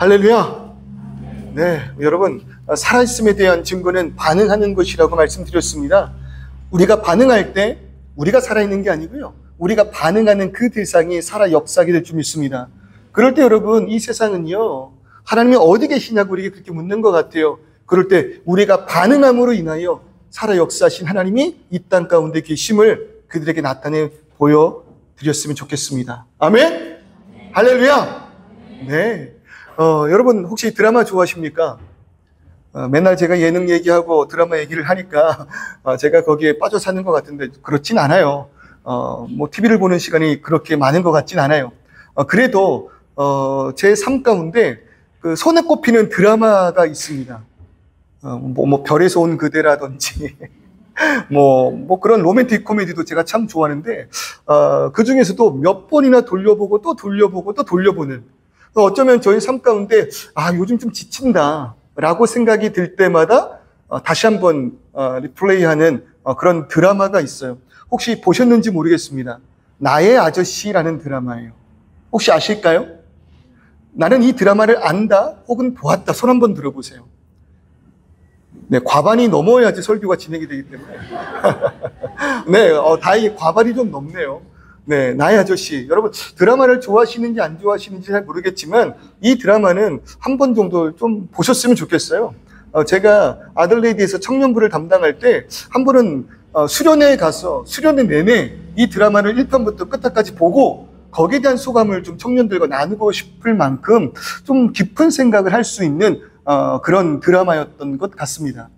할렐루야. 네, 여러분, 살아있음에 대한 증거는 반응하는 것이라고 말씀드렸습니다. 우리가 반응할 때 우리가 살아있는 게 아니고요, 우리가 반응하는 그 대상이 살아 역사하게 될 줄 믿습니다. 그럴 때 여러분, 이 세상은요, 하나님이 어디 계시냐고 우리에게 그렇게 묻는 것 같아요. 그럴 때 우리가 반응함으로 인하여 살아 역사하신 하나님이 이 땅 가운데 계심을 그들에게 나타내 보여드렸으면 좋겠습니다. 아멘? 할렐루야. 네. 여러분 혹시 드라마 좋아하십니까? 맨날 제가 예능 얘기하고 드라마 얘기를 하니까 제가 거기에 빠져 사는 것 같은데 그렇진 않아요. 뭐 TV를 보는 시간이 그렇게 많은 것 같진 않아요. 그래도 제 삶 가운데 그 손에 꼽히는 드라마가 있습니다. 뭐 별에서 온 그대라든지 뭐 그런 로맨틱 코미디도 제가 참 좋아하는데 그 중에서도 몇 번이나 돌려보고 또 돌려보고 또 돌려보는, 어쩌면 저희 삶 가운데 요즘 좀 지친다 라고 생각이 들 때마다 다시 한번 리플레이하는 그런 드라마가 있어요. 혹시 보셨는지 모르겠습니다. 나의 아저씨라는 드라마예요. 혹시 아실까요? 나는 이 드라마를 안다 혹은 보았다, 손 한번 들어보세요. 네, 과반이 넘어야지 설교가 진행이 되기 때문에 네, 다행히 과반이 좀 넘네요. 네, 나의 아저씨. 여러분, 드라마를 좋아하시는지 안 좋아하시는지 잘 모르겠지만 이 드라마는 한 번 정도 좀 보셨으면 좋겠어요. 제가 아들레이디에서 청년부를 담당할 때 한 번은 수련회에 가서 수련회 내내 이 드라마를 1편부터 끝까지 보고 거기에 대한 소감을 좀 청년들과 나누고 싶을 만큼 좀 깊은 생각을 할 수 있는 그런 드라마였던 것 같습니다.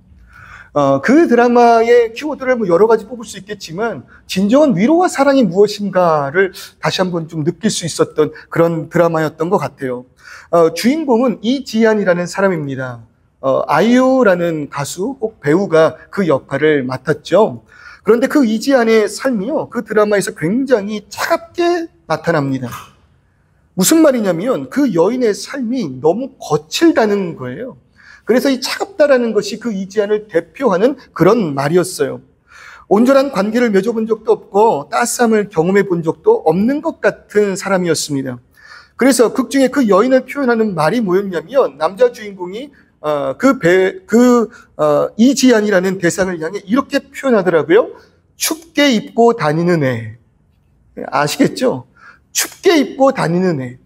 그 드라마의 키워드를 뭐 여러 가지 뽑을 수 있겠지만 진정한 위로와 사랑이 무엇인가를 다시 한번 좀 느낄 수 있었던 그런 드라마였던 것 같아요. 주인공은 이지안이라는 사람입니다. 아이유라는 가수 혹 배우가 그 역할을 맡았죠. 그런데 그 이지안의 삶이요, 그 드라마에서 굉장히 차갑게 나타납니다. 무슨 말이냐면 그 여인의 삶이 너무 거칠다는 거예요. 그래서 이 차갑다라는 것이 그 이지안을 대표하는 그런 말이었어요. 온전한 관계를 맺어본 적도 없고 따스함을 경험해 본 적도 없는 것 같은 사람이었습니다. 그래서 극 중에 그 여인을 표현하는 말이 뭐였냐면 남자 주인공이 이지안이라는 대상을 향해 이렇게 표현하더라고요. 춥게 입고 다니는 애. 아시겠죠? 춥게 입고 다니는 애.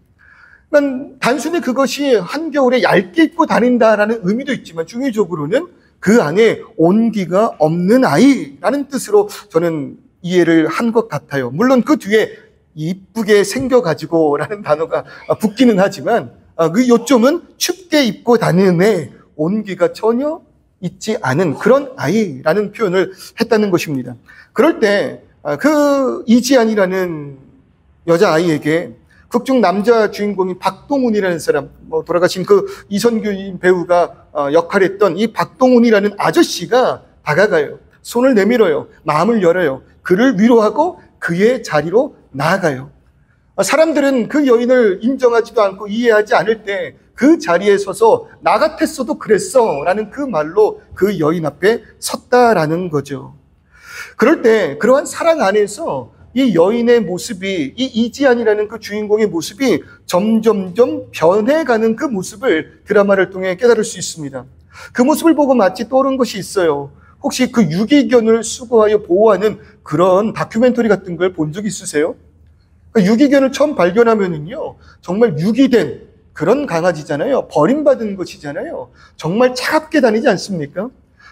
그러니까 단순히 그것이 한겨울에 얇게 입고 다닌다라는 의미도 있지만 중의적으로는 그 안에 온기가 없는 아이라는 뜻으로 저는 이해를 한 것 같아요. 물론 그 뒤에 이쁘게 생겨가지고 라는 단어가 붙기는 하지만 그 요점은 춥게 입고 다니는 애, 온기가 전혀 있지 않은 그런 아이라는 표현을 했다는 것입니다. 그럴 때 그 이지안이라는 여자아이에게 극중 남자 주인공인 박동훈이라는 사람, 돌아가신 그 이선균 배우가 역할했던 이 박동훈이라는 아저씨가 다가가요. 손을 내밀어요. 마음을 열어요. 그를 위로하고 그의 자리로 나아가요. 사람들은 그 여인을 인정하지도 않고 이해하지 않을 때 그 자리에 서서 나 같았어도 그랬어 라는 그 말로 그 여인 앞에 섰다라는 거죠. 그럴 때 그러한 사랑 안에서 이 여인의 모습이, 이 이지안이라는 그 주인공의 모습이 점점점 변해가는 그 모습을 드라마를 통해 깨달을 수 있습니다. 그 모습을 보고 마치 떠오른 것이 있어요. 혹시 그 유기견을 수거하여 보호하는 그런 다큐멘터리 같은 걸 본 적 있으세요? 유기견을 처음 발견하면은요, 정말 유기된 그런 강아지잖아요. 버림받은 것이잖아요. 정말 차갑게 다니지 않습니까?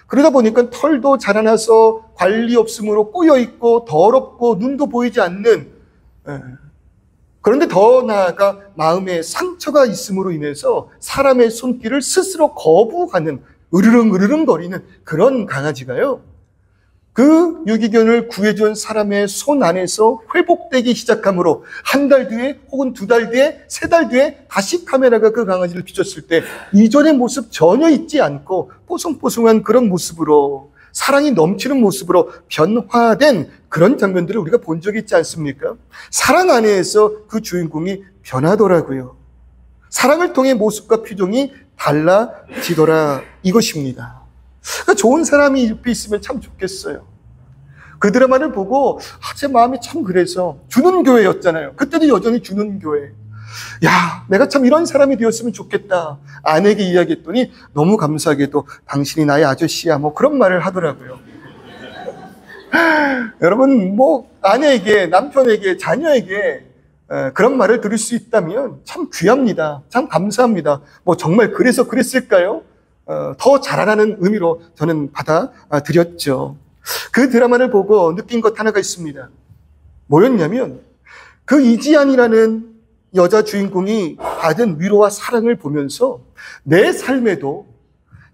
그러다 보니까 털도 자라나서 관리 없음으로 꼬여있고 더럽고 눈도 보이지 않는, 그런데 더 나아가 마음에 상처가 있음으로 인해서 사람의 손길을 스스로 거부하는 으르릉 거리는 그런 강아지가요, 그 유기견을 구해준 사람의 손 안에서 회복되기 시작함으로 한 달 뒤에 혹은 두 달 뒤에 세 달 뒤에 다시 카메라가 그 강아지를 비췄을 때 이전의 모습 전혀 잊지 않고 뽀송뽀송한 그런 모습으로, 사랑이 넘치는 모습으로 변화된 그런 장면들을 우리가 본 적이 있지 않습니까? 사랑 안에서 그 주인공이 변하더라고요. 사랑을 통해 모습과 표정이 달라지더라, 이것입니다. 그러니까 좋은 사람이 옆에 있으면 참 좋겠어요. 그 드라마를 보고 제 마음이 참 그래서, 주는 교회였잖아요. 그때도 여전히 주는 교회. 야, 내가 참 이런 사람이 되었으면 좋겠다. 아내에게 이야기했더니 너무 감사하게도 당신이 나의 아저씨야. 뭐 그런 말을 하더라고요. 여러분, 뭐 아내에게, 남편에게, 자녀에게 그런 말을 들을 수 있다면 참 귀합니다. 참 감사합니다. 뭐 정말 그래서 그랬을까요? 더 잘하라는 의미로 저는 받아들였죠. 그 드라마를 보고 느낀 것 하나가 있습니다. 뭐였냐면 그 이지안이라는 여자 주인공이 받은 위로와 사랑을 보면서 내 삶에도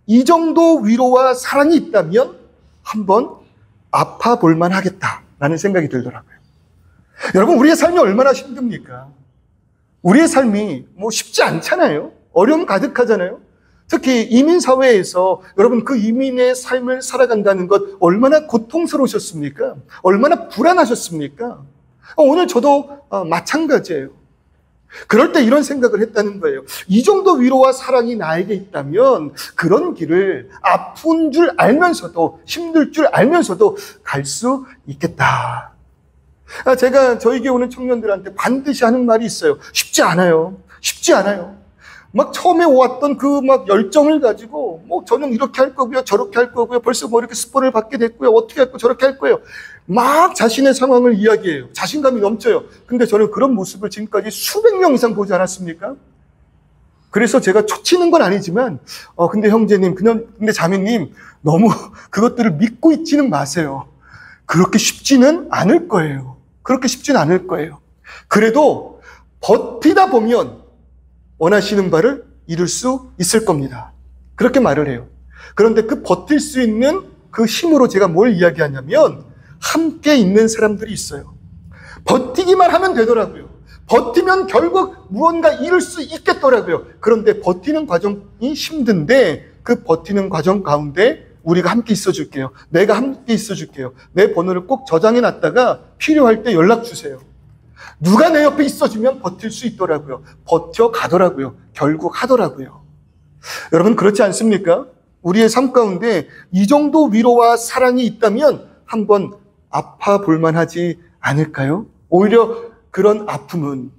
이 정도 위로와 사랑이 있다면 한번 아파 볼만 하겠다라는 생각이 들더라고요. 여러분, 우리의 삶이 얼마나 힘듭니까? 우리의 삶이 뭐 쉽지 않잖아요. 어려움 가득하잖아요. 특히 이민사회에서 여러분 그 이민의 삶을 살아간다는 것 얼마나 고통스러우셨습니까? 얼마나 불안하셨습니까? 오늘 저도 마찬가지예요. 그럴 때 이런 생각을 했다는 거예요. 이 정도 위로와 사랑이 나에게 있다면 그런 길을 아픈 줄 알면서도 힘들 줄 알면서도 갈 수 있겠다. 제가 저에게 오는 청년들한테 반드시 하는 말이 있어요. 쉽지 않아요. 쉽지 않아요. 막 처음에 왔던 그 막 열정을 가지고 뭐 저는 이렇게 할 거고요, 저렇게 할 거고요, 벌써 뭐 이렇게 스포를 받게 됐고요, 어떻게 할 거 저렇게 할 거예요. 막 자신의 상황을 이야기해요. 자신감이 넘쳐요. 근데 저는 그런 모습을 지금까지 수백 명 이상 보지 않았습니까? 그래서 제가 초치는 건 아니지만 근데 형제님, 근데 자매님 너무 그것들을 믿고 있지는 마세요. 그렇게 쉽지는 않을 거예요. 그렇게 쉽지는 않을 거예요. 그래도 버티다 보면 원하시는 바를 이룰 수 있을 겁니다. 그렇게 말을 해요. 그런데 그 버틸 수 있는 그 힘으로 제가 뭘 이야기하냐면 함께 있는 사람들이 있어요. 버티기만 하면 되더라고요. 버티면 결국 무언가 이룰 수 있겠더라고요. 그런데 버티는 과정이 힘든데 그 버티는 과정 가운데 우리가 함께 있어줄게요. 내가 함께 있어줄게요. 내 번호를 꼭 저장해놨다가 필요할 때 연락 주세요. 누가 내 옆에 있어주면 버틸 수 있더라고요. 버텨가더라고요. 결국 하더라고요. 여러분 그렇지 않습니까? 우리의 삶 가운데 이 정도 위로와 사랑이 있다면 한번 아파 볼만 하지 않을까요? 오히려 그런 아픔은,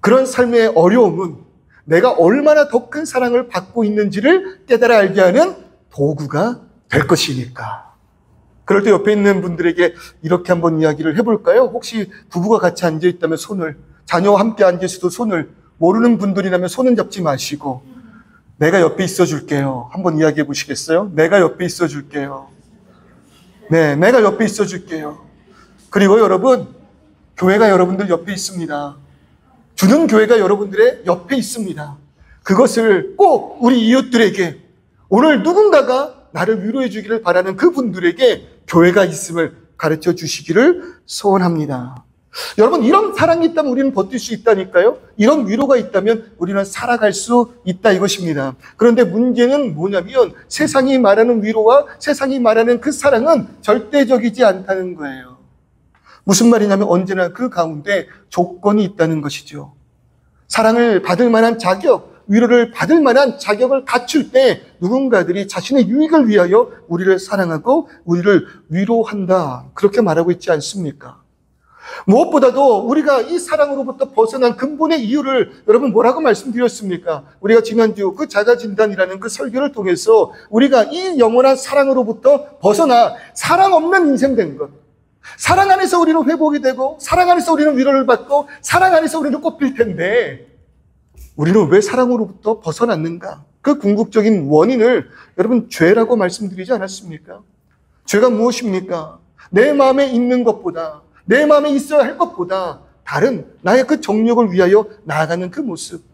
그런 삶의 어려움은 내가 얼마나 더 큰 사랑을 받고 있는지를 깨달아 알게 하는 도구가 될 것이니까. 그럴 때 옆에 있는 분들에게 이렇게 한번 이야기를 해볼까요? 혹시 부부가 같이 앉아있다면 손을, 자녀와 함께 앉으셔도 손을, 모르는 분들이라면 손은 잡지 마시고 내가 옆에 있어줄게요. 한번 이야기해 보시겠어요? 내가 옆에 있어줄게요. 네, 내가 옆에 있어줄게요. 그리고 여러분, 교회가 여러분들 옆에 있습니다. 주는 교회가 여러분들의 옆에 있습니다. 그것을 꼭 우리 이웃들에게, 오늘 누군가가 나를 위로해 주기를 바라는 그분들에게 교회가 있음을 가르쳐 주시기를 소원합니다. 여러분, 이런 사랑이 있다면 우리는 버틸 수 있다니까요. 이런 위로가 있다면 우리는 살아갈 수 있다 이것입니다. 그런데 문제는 뭐냐면 세상이 말하는 위로와 세상이 말하는 그 사랑은 절대적이지 않다는 거예요. 무슨 말이냐면 언제나 그 가운데 조건이 있다는 것이죠. 사랑을 받을 만한 자격, 위로를 받을 만한 자격을 갖출 때 누군가들이 자신의 유익을 위하여 우리를 사랑하고 우리를 위로한다. 그렇게 말하고 있지 않습니까? 무엇보다도 우리가 이 사랑으로부터 벗어난 근본의 이유를 여러분 뭐라고 말씀드렸습니까? 우리가 지난주 그 자가진단이라는 그 설교를 통해서 우리가 이 영원한 사랑으로부터 벗어나 사랑 없는 인생 된 것, 사랑 안에서 우리는 회복이 되고 사랑 안에서 우리는 위로를 받고 사랑 안에서 우리는 꽃필 텐데 우리는 왜 사랑으로부터 벗어났는가? 그 궁극적인 원인을 여러분 죄라고 말씀드리지 않았습니까? 죄가 무엇입니까? 내 마음에 있는 것보다, 내 마음에 있어야 할 것보다 다른 나의 그 정욕을 위하여 나아가는 그 모습,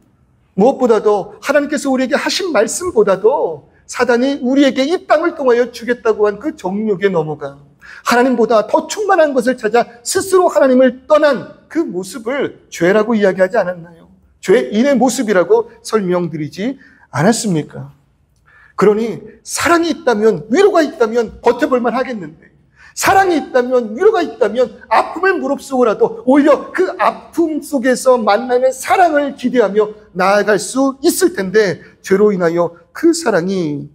무엇보다도 하나님께서 우리에게 하신 말씀보다도 사단이 우리에게 이 땅을 통하여 주겠다고 한 그 정욕에 넘어가 하나님보다 더 충만한 것을 찾아 스스로 하나님을 떠난 그 모습을 죄라고 이야기하지 않았나요? 죄인의 모습이라고 설명드리지 않았습니까? 그러니 사랑이 있다면, 위로가 있다면 버텨볼만 하겠는데, 사랑이 있다면, 위로가 있다면 아픔을 무릅쓰고라도 오히려 그 아픔 속에서 만나는 사랑을 기대하며 나아갈 수 있을 텐데 죄로 인하여 그 사랑이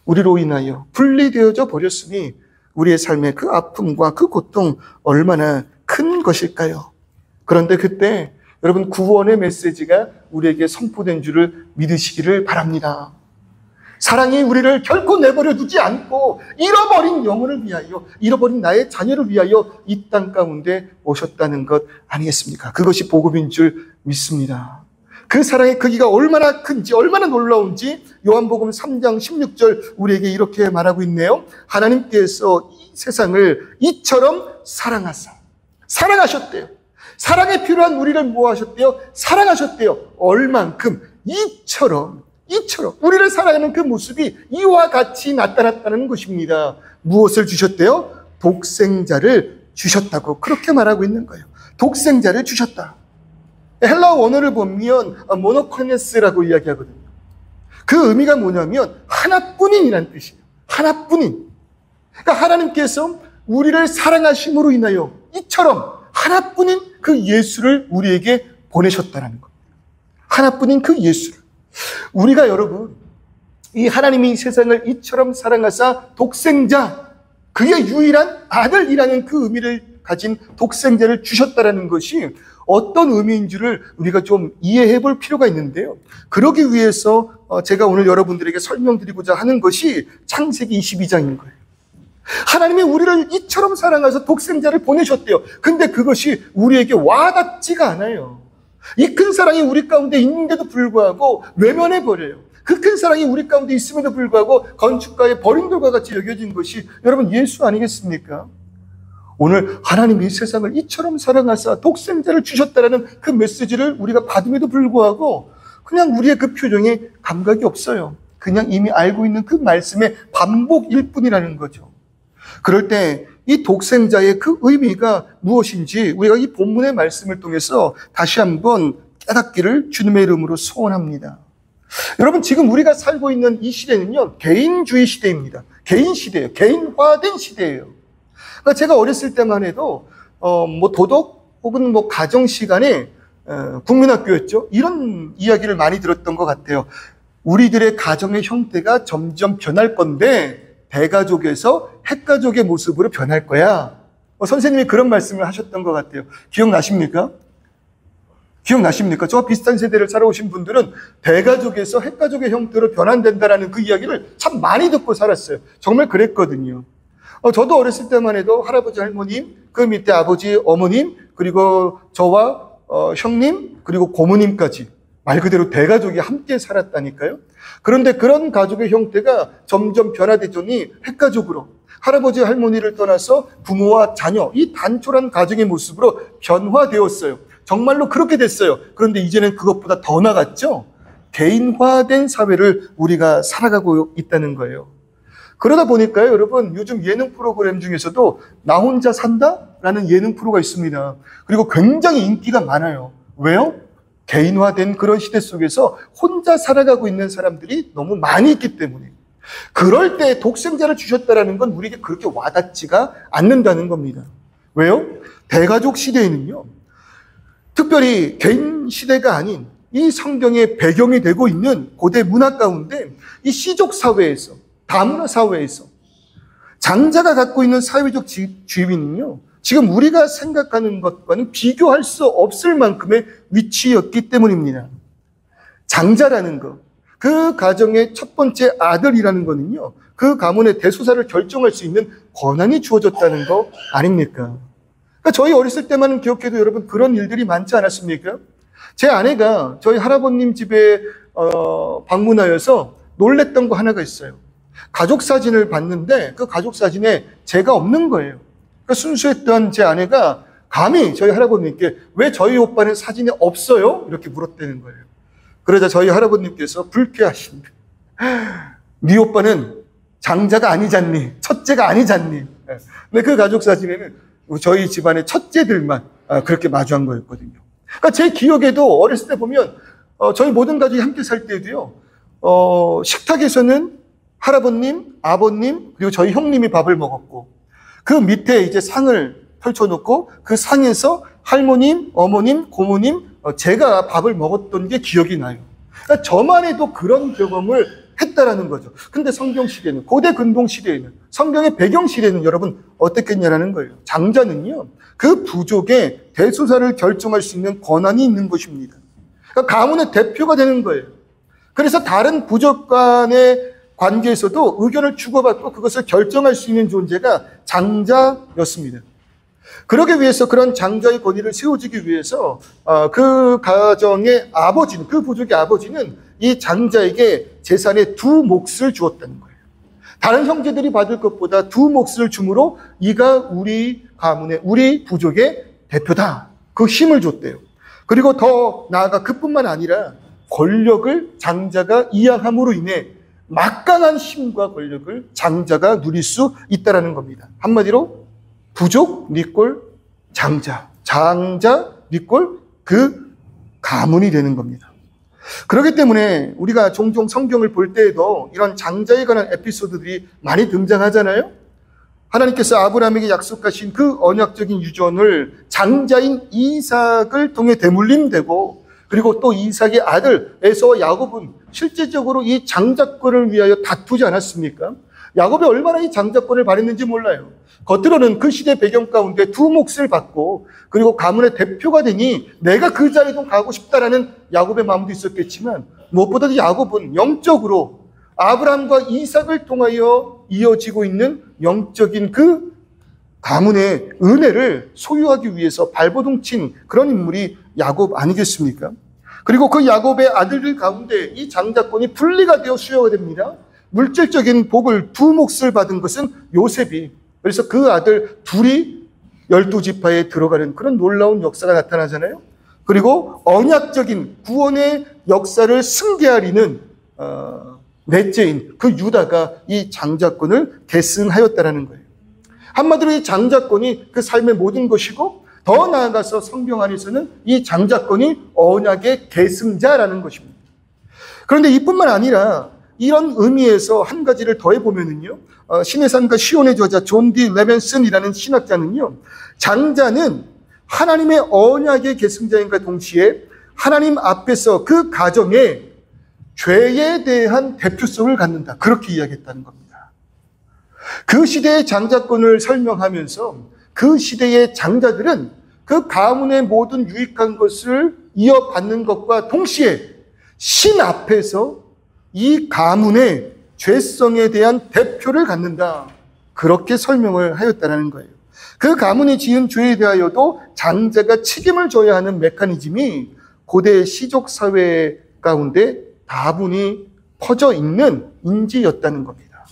우리로 인하여 분리되어져 버렸으니 우리의 삶의 그 아픔과 그 고통 얼마나 큰 것일까요? 그런데 그때 여러분, 구원의 메시지가 우리에게 선포된 줄을 믿으시기를 바랍니다. 사랑이 우리를 결코 내버려 두지 않고 잃어버린 영혼을 위하여, 잃어버린 나의 자녀를 위하여 이 땅 가운데 오셨다는 것 아니겠습니까? 그것이 복음인 줄 믿습니다. 그 사랑의 크기가 얼마나 큰지, 얼마나 놀라운지 요한복음 3장 16절 우리에게 이렇게 말하고 있네요. 하나님께서 이 세상을 이처럼 사랑하셨대요. 사랑에 필요한 우리를 뭐 하셨대요? 사랑하셨대요. 얼만큼? 이처럼 우리를 사랑하는 그 모습이 이와 같이 나타났다는 것입니다. 무엇을 주셨대요? 독생자를 주셨다고 그렇게 말하고 있는 거예요. 독생자를 주셨다. 헬라어 원어를 보면 모노코네스라고 이야기하거든요. 그 의미가 뭐냐면 하나뿐인이라는 뜻이에요. 하나뿐인. 그러니까 하나님께서 우리를 사랑하심으로 인하여 이처럼 하나뿐인 그 예수를 우리에게 보내셨다는 겁니다. 하나뿐인 그 예수를. 우리가 여러분, 이 하나님이 세상을 이처럼 사랑하사 독생자, 그의 유일한 아들이라는 그 의미를 가진 독생자를 주셨다는 것이 어떤 의미인지를 우리가 좀 이해해 볼 필요가 있는데요. 그러기 위해서 제가 오늘 여러분들에게 설명드리고자 하는 것이 창세기 22장인 거예요. 하나님이 우리를 이처럼 사랑하셔서 독생자를 보내셨대요. 근데 그것이 우리에게 와닿지가 않아요. 이 큰 사랑이 우리 가운데 있는데도 불구하고 외면해버려요. 그 큰 사랑이 우리 가운데 있음에도 불구하고 건축가의 버린 돌과 같이 여겨진 것이 여러분 예수 아니겠습니까? 오늘 하나님이 세상을 이처럼 사랑하사 독생자를 주셨다라는 그 메시지를 우리가 받음에도 불구하고 그냥 우리의 그 표정에 감각이 없어요. 그냥 이미 알고 있는 그 말씀의 반복일 뿐이라는 거죠. 그럴 때 이 독생자의 그 의미가 무엇인지 우리가 이 본문의 말씀을 통해서 다시 한번 깨닫기를 주님의 이름으로 소원합니다. 여러분, 지금 우리가 살고 있는 이 시대는요, 개인주의 시대입니다. 개인 시대예요. 개인화된 시대예요. 그러니까 제가 어렸을 때만 해도 도덕 혹은 가정 시간에 국민학교였죠. 이런 이야기를 많이 들었던 것 같아요. 우리들의 가정의 형태가 점점 변할 건데 대가족에서 핵가족의 모습으로 변할 거야. 선생님이 그런 말씀을 하셨던 것 같아요. 기억나십니까? 저와 비슷한 세대를 살아오신 분들은 대가족에서 핵가족의 형태로 변환된다라는 그 이야기를 참 많이 듣고 살았어요. 정말 그랬거든요. 저도 어렸을 때만 해도 할아버지, 할머님, 그 밑에 아버지, 어머님, 그리고 저와 형님, 그리고 고모님까지 말 그대로 대가족이 함께 살았다니까요. 그런데 그런 가족의 형태가 점점 변화되더니 핵가족으로, 할아버지, 할머니를 떠나서 부모와 자녀, 이 단촐한 가정의 모습으로 변화되었어요. 정말로 그렇게 됐어요. 그런데 이제는 그것보다 더 나갔죠. 개인화된 사회를 우리가 살아가고 있다는 거예요. 그러다 보니까요, 여러분, 요즘 예능 프로그램 중에서도 나 혼자 산다라는 예능 프로가 있습니다. 그리고 굉장히 인기가 많아요. 왜요? 개인화된 그런 시대 속에서 혼자 살아가고 있는 사람들이 너무 많이 있기 때문에. 그럴 때 독생자를 주셨다라는 건 우리에게 그렇게 와닿지가 않는다는 겁니다. 왜요? 대가족 시대에는요, 특별히 개인 시대가 아닌 이 성경의 배경이 되고 있는 고대 문화 가운데 이 시족 사회에서, 다문화 사회에서 장자가 갖고 있는 사회적 지위는요, 지금 우리가 생각하는 것과는 비교할 수 없을 만큼의 위치였기 때문입니다. 장자라는 것, 그 가정의 첫 번째 아들이라는 거는요, 그 가문의 대소사를 결정할 수 있는 권한이 주어졌다는 거 아닙니까? 그러니까 저희 어렸을 때만은 기억해도 여러분 그런 일들이 많지 않았습니까? 제 아내가 저희 할아버님 집에 방문하여서 놀랬던 거 하나가 있어요. 가족 사진을 봤는데 그 가족 사진에 제가 없는 거예요. 그러니까 순수했던 제 아내가 감히 저희 할아버님께 왜 저희 오빠는 사진이 없어요? 이렇게 물었다는 거예요. 그러자 저희 할아버님께서 불쾌하신데, 네 오빠는 장자가 아니잖니, 첫째가 아니잖니. 근데 그 가족 사진에는 저희 집안의 첫째들만 그렇게 마주한 거였거든요. 그러니까 제 기억에도 어렸을 때 보면 저희 모든 가족이 함께 살 때도요, 식탁에서는 할아버님, 아버님, 그리고 저희 형님이 밥을 먹었고, 그 밑에 이제 상을 펼쳐놓고 그 상에서 할머님, 어머님, 고모님, 제가 밥을 먹었던 게 기억이 나요. 그러니까 저만 해도 그런 경험을 했다라는 거죠. 근데 성경 시대는, 고대 근동 시대에는, 성경의 배경 시대는 여러분 어떻겠냐라는 거예요. 장자는요, 그 부족의 대소사를 결정할 수 있는 권한이 있는 것입니다. 그러니까 가문의 대표가 되는 거예요. 그래서 다른 부족 간의 관계에서도 의견을 주고받고 그것을 결정할 수 있는 존재가 장자였습니다. 그러기 위해서, 그런 장자의 권위를 세워주기 위해서 그 가정의 아버지는, 그 부족의 아버지는 이 장자에게 재산의 2몫을 주었다는 거예요. 다른 형제들이 받을 것보다 2몫을 주므로 이가 우리 가문의, 우리 부족의 대표다. 그 힘을 줬대요. 그리고 더 나아가 그뿐만 아니라 권력을 장자가 이양함으로 인해 막강한 힘과 권력을 장자가 누릴 수 있다는 겁니다. 한마디로 부족, 니꼴, 장자. 장자, 니꼴, 그 가문이 되는 겁니다. 그렇기 때문에 우리가 종종 성경을 볼 때에도 이런 장자에 관한 에피소드들이 많이 등장하잖아요. 하나님께서 아브라함에게 약속하신 그 언약적인 유전을 장자인 이삭을 통해 대물림되고, 그리고 또 이삭의 아들 에서와 야곱은 실제적으로 이 장자권을 위하여 다투지 않았습니까? 야곱이 얼마나 이 장자권을 바랬는지 몰라요. 겉으로는 그 시대 배경 가운데 2몫을 받고, 그리고 가문의 대표가 되니 내가 그 자리도 가고 싶다라는 야곱의 마음도 있었겠지만, 무엇보다도 야곱은 영적으로 아브라함과 이삭을 통하여 이어지고 있는 영적인 그 가문의 은혜를 소유하기 위해서 발버둥 친 그런 인물이 야곱 아니겠습니까? 그리고 그 야곱의 아들들 가운데 이 장자권이 분리가 되어 수여가 됩니다. 물질적인 복을 2몫을 받은 것은 요셉이, 그래서 그 아들 둘이 12지파에 들어가는 그런 놀라운 역사가 나타나잖아요. 그리고 언약적인 구원의 역사를 승계하리는 넷째인 그 유다가 이 장자권을 계승하였다는 거예요. 한마디로 이 장자권이 그 삶의 모든 것이고, 더 나아가서 성경 안에서는 이 장자권이 언약의 계승자라는 것입니다. 그런데 이뿐만 아니라 이런 의미에서 한 가지를 더해보면은요, 신의 삶과 시온의 저자 존 디 레벤슨이라는 신학자는요, 장자는 하나님의 언약의 계승자인과 동시에 하나님 앞에서 그 가정에 죄에 대한 대표성을 갖는다, 그렇게 이야기했다는 겁니다. 그 시대의 장자권을 설명하면서 그 시대의 장자들은 그 가문의 모든 유익한 것을 이어받는 것과 동시에 신 앞에서 이 가문의 죄성에 대한 대표를 갖는다, 그렇게 설명을 하였다는 거예요. 그 가문이 지은 죄에 대하여도 장자가 책임을 져야 하는 메커니즘이 고대 시족 사회 가운데 다분히 퍼져 있는 인지였다는 겁니다.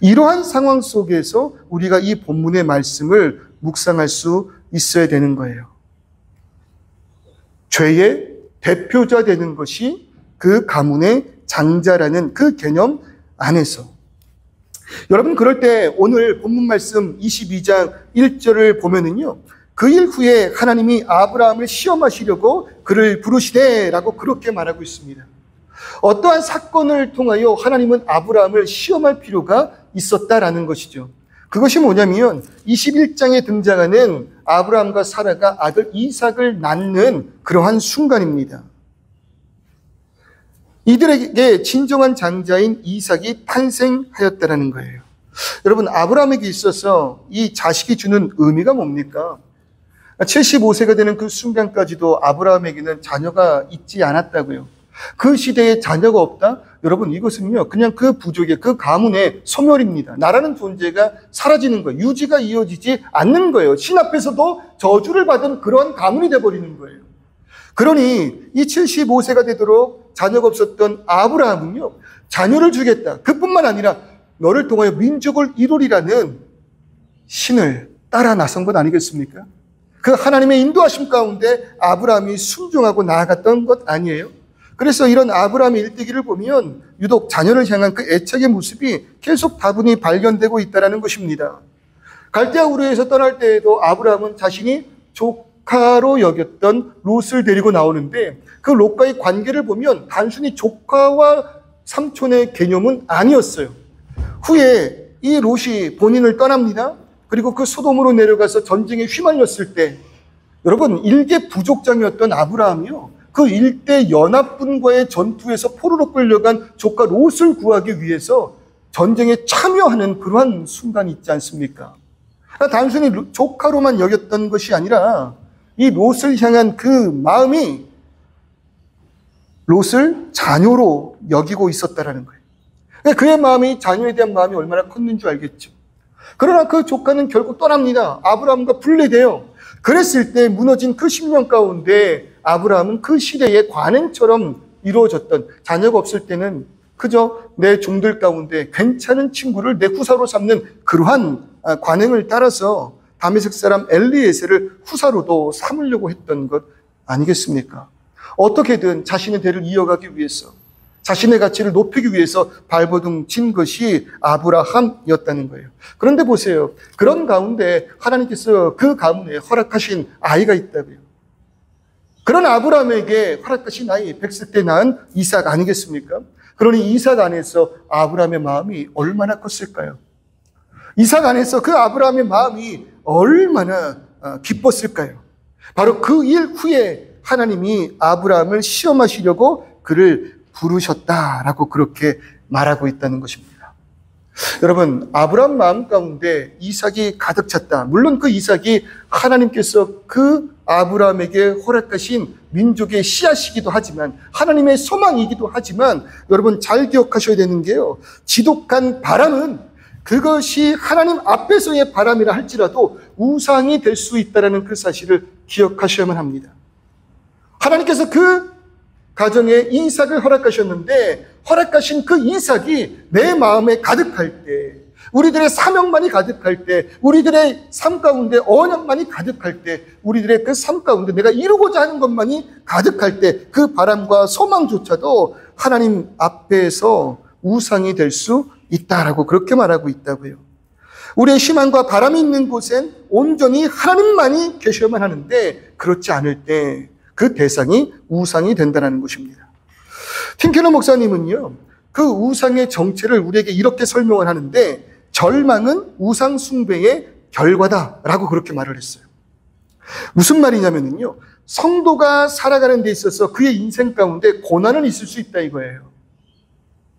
이러한 상황 속에서 우리가 이 본문의 말씀을 묵상할 수 있어야 되는 거예요. 죄의 대표자 되는 것이 그 가문의 장자라는 그 개념 안에서. 여러분, 그럴 때 오늘 본문 말씀 22장 1절을 보면은요, 그 일 후에 하나님이 아브라함을 시험하시려고 그를 부르시되라고 그렇게 말하고 있습니다. 어떠한 사건을 통하여 하나님은 아브라함을 시험할 필요가 있었다라는 것이죠. 그것이 뭐냐면 21장에 등장하는 아브라함과 사라가 아들 이삭을 낳는 그러한 순간입니다. 이들에게 진정한 장자인 이삭이 탄생하였다라는 거예요. 여러분, 아브라함에게 있어서 이 자식이 주는 의미가 뭡니까? 75세가 되는 그 순간까지도 아브라함에게는 자녀가 있지 않았다고요. 그 시대에 자녀가 없다? 여러분, 이것은요, 그냥 그 부족의, 그 가문의 소멸입니다. 나라는 존재가 사라지는 거예요. 유지가 이어지지 않는 거예요. 신 앞에서도 저주를 받은 그런 가문이 되어버리는 거예요. 그러니 이 75세가 되도록 자녀가 없었던 아브라함은요, 자녀를 주겠다. 그뿐만 아니라 너를 통하여 민족을 이루리라는 신을 따라 나선 것 아니겠습니까? 그 하나님의 인도하심 가운데 아브라함이 순종하고 나아갔던 것 아니에요? 그래서 이런 아브라함의 일대기를 보면 유독 자녀를 향한 그 애착의 모습이 계속 다분히 발견되고 있다는 것입니다. 갈대아 우르에서 떠날 때에도 아브라함은 자신이 조카로 여겼던 롯을 데리고 나오는데, 그 롯과의 관계를 보면 단순히 조카와 삼촌의 개념은 아니었어요. 후에 이 롯이 본인을 떠납니다. 그리고 그 소돔으로 내려가서 전쟁에 휘말렸을 때, 여러분, 일개 부족장이었던 아브라함이요, 그 일대 연합군과의 전투에서 포로로 끌려간 조카 롯을 구하기 위해서 전쟁에 참여하는 그러한 순간이 있지 않습니까? 단순히 조카로만 여겼던 것이 아니라 이 롯을 향한 그 마음이 롯을 자녀로 여기고 있었다라는 거예요. 그의 마음이, 자녀에 대한 마음이 얼마나 컸는 줄 알겠죠. 그러나 그 조카는 결국 떠납니다. 아브라함과 분리돼요. 그랬을 때 무너진 그 10년 가운데 아브라함은 그 시대의 관행처럼 이루어졌던, 자녀가 없을 때는 그저 내 종들 가운데 괜찮은 친구를 내 후사로 삼는 그러한 관행을 따라서 다메섹 사람 엘리에셀을 후사로도 삼으려고 했던 것 아니겠습니까? 어떻게든 자신의 대를 이어가기 위해서, 자신의 가치를 높이기 위해서 발버둥 친 것이 아브라함이었다는 거예요. 그런데 보세요. 그런 가운데 하나님께서 그 가문에 허락하신 아이가 있다고요. 그런 아브라함에게 허락하신 아이, 100세 때 낳은 이삭 아니겠습니까? 그러니 이삭 안에서 아브라함의 마음이 얼마나 컸을까요? 이삭 안에서 그 아브라함의 마음이 얼마나 기뻤을까요? 바로 그 일 후에 하나님이 아브라함을 시험하시려고 그를 부르셨다라고 그렇게 말하고 있다는 것입니다. 여러분, 아브라함 마음 가운데 이삭이 가득 찼다. 물론 그 이삭이 하나님께서 그 아브라함에게 허락하신 민족의 씨앗이기도 하지만, 하나님의 소망이기도 하지만, 여러분 잘 기억하셔야 되는 게요, 지독한 바람은 그것이 하나님 앞에서의 바람이라 할지라도 우상이 될 수 있다는 그 사실을 기억하셔야만 합니다. 하나님께서 그 가정에 이삭을 허락하셨는데, 허락하신 그 이삭이 내 마음에 가득할 때, 우리들의 사명만이 가득할 때, 우리들의 삶 가운데 언약만이 가득할 때, 우리들의 그 삶 가운데 내가 이루고자 하는 것만이 가득할 때, 그 바람과 소망조차도 하나님 앞에서 우상이 될 수 있다라고 그렇게 말하고 있다고요. 우리의 희망과 바람이 있는 곳엔 온전히 하나님만이 계셔야만 하는데, 그렇지 않을 때 그 대상이 우상이 된다는 것입니다. 틴켈러 목사님은요, 그 우상의 정체를 우리에게 이렇게 설명을 하는데, 절망은 우상 숭배의 결과다라고 그렇게 말을 했어요. 무슨 말이냐면요, 성도가 살아가는 데 있어서 그의 인생 가운데 고난은 있을 수 있다 이거예요.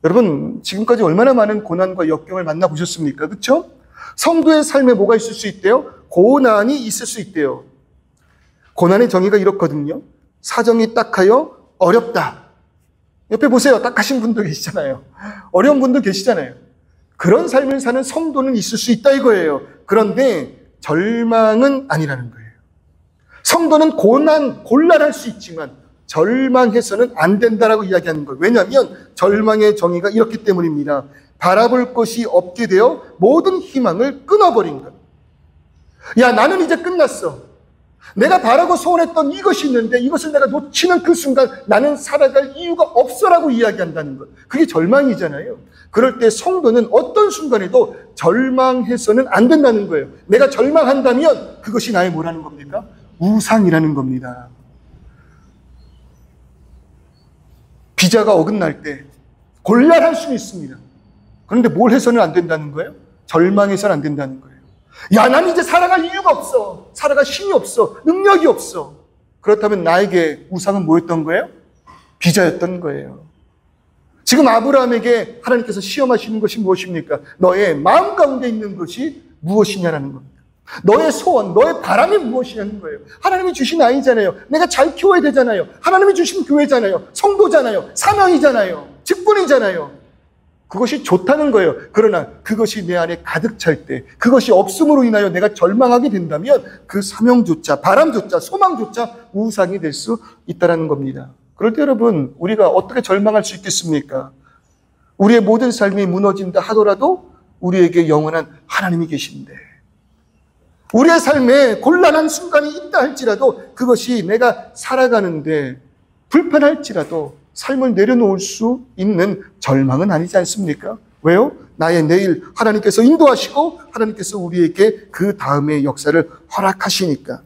여러분, 지금까지 얼마나 많은 고난과 역경을 만나보셨습니까? 그렇죠? 성도의 삶에 뭐가 있을 수 있대요? 고난이 있을 수 있대요. 고난의 정의가 이렇거든요. 사정이 딱하여 어렵다. 옆에 보세요. 딱하신 분도 계시잖아요. 어려운 분도 계시잖아요. 그런 삶을 사는 성도는 있을 수 있다 이거예요. 그런데 절망은 아니라는 거예요. 성도는 곤란할 수 있지만 절망해서는 안 된다라고 이야기하는 거예요. 왜냐하면 절망의 정의가 이렇기 때문입니다. 바라볼 것이 없게 되어 모든 희망을 끊어버린 것. 야, 나는 이제 끝났어. 내가 바라고 소원했던 이것이 있는데 이것을 내가 놓치는 그 순간 나는 살아갈 이유가 없어라고 이야기한다는 것. 그게 절망이잖아요. 그럴 때 성도는 어떤 순간에도 절망해서는 안 된다는 거예요. 내가 절망한다면 그것이 나의 뭐라는 겁니까? 우상이라는 겁니다. 비자가 어긋날 때 곤란할 수는 있습니다. 그런데 뭘 해서는 안 된다는 거예요? 절망해서는 안 된다는 거예요. 야, 난 이제 살아갈 이유가 없어. 살아갈 힘이 없어. 능력이 없어. 그렇다면 나에게 우상은 뭐였던 거예요? 비자였던 거예요. 지금 아브라함에게 하나님께서 시험하시는 것이 무엇입니까? 너의 마음 가운데 있는 것이 무엇이냐라는 겁니다. 너의 소원, 너의 바람이 무엇이냐는 거예요. 하나님이 주신 아이잖아요. 내가 잘 키워야 되잖아요. 하나님이 주신 교회잖아요. 성도잖아요. 사명이잖아요. 직분이잖아요. 그것이 좋다는 거예요. 그러나 그것이 내 안에 가득 찰 때, 그것이 없음으로 인하여 내가 절망하게 된다면 그 사명조차, 바람조차, 소망조차 우상이 될 수 있다는 겁니다. 그럴 때 여러분, 우리가 어떻게 절망할 수 있겠습니까? 우리의 모든 삶이 무너진다 하더라도 우리에게 영원한 하나님이 계신데, 우리의 삶에 곤란한 순간이 있다 할지라도 그것이 내가 살아가는데 불편할지라도 삶을 내려놓을 수 있는 절망은 아니지 않습니까? 왜요? 나의 내일 하나님께서 인도하시고 하나님께서 우리에게 그 다음의 역사를 허락하시니까.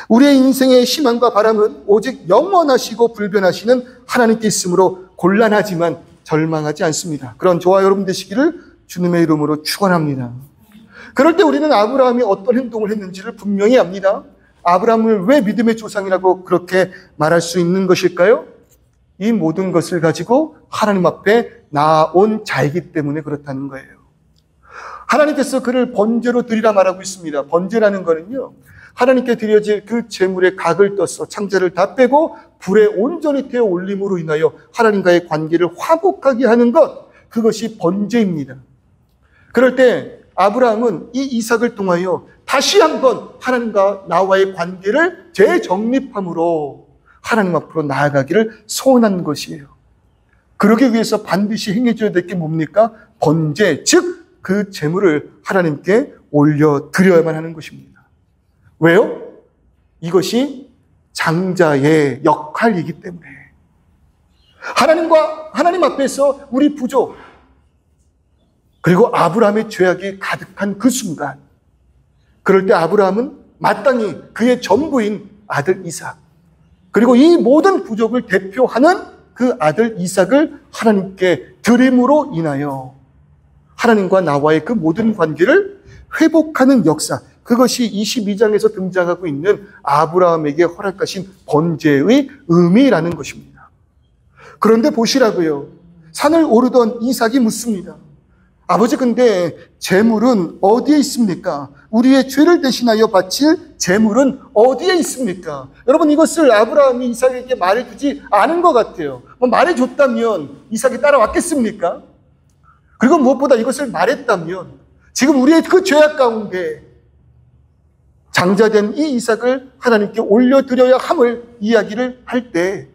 우리의 인생의 희망과 바람은 오직 영원하시고 불변하시는 하나님께 있으므로 곤란하지만 절망하지 않습니다. 그런 저와 여러분 되시기를 주님의 이름으로 축원합니다. 그럴 때 우리는 아브라함이 어떤 행동을 했는지를 분명히 압니다. 아브라함을 왜 믿음의 조상이라고 그렇게 말할 수 있는 것일까요? 이 모든 것을 가지고 하나님 앞에 나아온 자이기 때문에 그렇다는 거예요. 하나님께서 그를 번제로 드리라 말하고 있습니다. 번제라는 거는요, 하나님께 드려질 그 제물의 각을 떠서 창자를 다 빼고 불에 온전히 태워 올림으로 인하여 하나님과의 관계를 화목하게 하는 것, 그것이 번제입니다. 그럴 때 아브라함은 이 이삭을 통하여 다시 한번 하나님과 나와의 관계를 재정립함으로 하나님 앞으로 나아가기를 소원한 것이에요. 그러기 위해서 반드시 행해줘야 될 게 뭡니까? 번제, 즉 그 제물을 하나님께 올려드려야만 하는 것입니다. 왜요? 이것이 장자의 역할이기 때문에. 하나님 앞에서 우리 부족, 그리고 아브라함의 죄악이 가득한 그 순간, 그럴 때 아브라함은 마땅히 그의 전부인 아들 이삭, 그리고 이 모든 부족을 대표하는 그 아들 이삭을 하나님께 드림으로 인하여 하나님과 나와의 그 모든 관계를 회복하는 역사, 그것이 22장에서 등장하고 있는 아브라함에게 허락하신 번제의 의미라는 것입니다. 그런데 보시라고요. 산을 오르던 이삭이 묻습니다. 아버지, 근데 제물은 어디에 있습니까? 우리의 죄를 대신하여 바칠 제물은 어디에 있습니까? 여러분, 이것을 아브라함이 이삭에게 말해주지 않은 것 같아요. 말해줬다면 이삭이 따라왔겠습니까? 그리고 무엇보다 이것을 말했다면 지금 우리의 그 죄악 가운데 장자된 이 이삭을 하나님께 올려드려야 함을 이야기를 할 때,